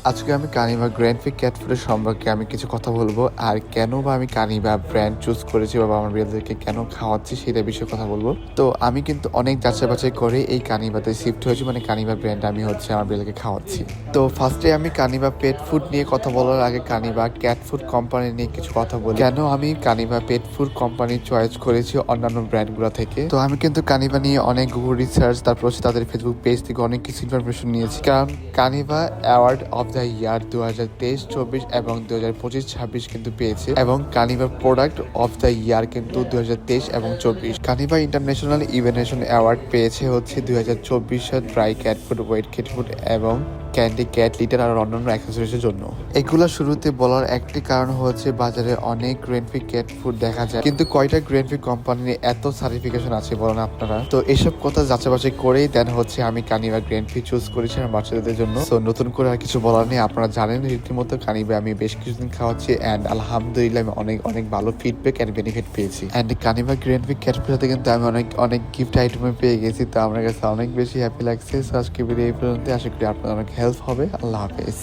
আজকে আমি কানিভা গ্র্যান্ডফি ক্যাট ফুডের সম্পর্কে আমি কিছু কথা বলবো, আর কেন বা আমি কানিভা ব্র্যান্ড চুজ করেছি বা আমার বিড়ালদেরকে কেন খাওয়াচ্ছি সেটা বিষয়ে কথা বলবো। তো আমি কিন্তু অনেক যাচাই বাছাই করে এই কানিভাতে শিফট হয়েছি, মানে কানিভা ব্র্যান্ড আমি আমার বিড়ালকে খাওয়াচ্ছি। তো ফার্স্টে আমি কানিভা পেট ফুড নিয়ে কথা বলার আগে কানিভা ক্যাট ফুড কোম্পানি নিয়ে কিছু কথা বলি। কেন আমি Kaniva pet food company choice করেছি অন্যান্য ব্র্যান্ডগুলো থেকে। তো আমি কিন্তু কানিভা নিয়ে অনেক গুগল রিসার্চ, তারপর হচ্ছে তাদের ফেসবুক পেজ থেকে অনেক কিছু ইনফরমেশন নিয়েছি। কারণ কানিভা অ্যাওয়ার্ড অফ দ্য ইয়ার 2023-24 এবং 2025-26 কিন্তু পেয়েছে, এবং কানিভা প্রোডাক্ট অফ দ্য ইয়ার কিন্তু 2023 এবং 24। কানিভা ইন্টারন্যাশনাল ইভেনেশন অ্যাওয়ার্ড পেয়েছে হচ্ছে 2024 dry cat food, wet cat food এবং ক্যান্ডি ক্যাট লিটার আর অন্যান্য অ্যাক্সেসরিজের জন্য। এগুলা শুরুতে বলার একটি কারণ হচ্ছে বাজারে অনেক গ্রেনফি ক্যাট ফুড দেখা যায়, কিন্তু কয়টা গ্রেনফি কোম্পানির এত সার্টিফিকেশন আছে বলেন আপনারা? তো এসব কথা যাচাই বাছাই করেই দেন হচ্ছে আমি কানিভা গ্রেনফি চুজ করেছি আমার বাচ্চাদের জন্য। তো নতুন করে আর কিছু বলার নেই, আপনারা জানেন রীতিমতো কানিভা আমি বেশ কিছুদিন খাওয়াচ্ছি অ্যান্ড আলহামদুলিল্লাহ আমি অনেক অনেক ভালো ফিডব্যাক অ্যান্ড বেনিফিট পেয়েছি। অ্যান্ড কানিভা গ্রেনফি ক্যাট ফুড সাথে কিন্তু আমি অনেক অনেক গিফট আইটেমে পেয়ে গেছি, তো আমার কাছে অনেক বেশি হ্যাপি লাগছে। আজকে ভিডিও এই পর্যন্ত, আশা করি আপনার অনেক হেল্প হবে। আল্লাহ হাফেজ।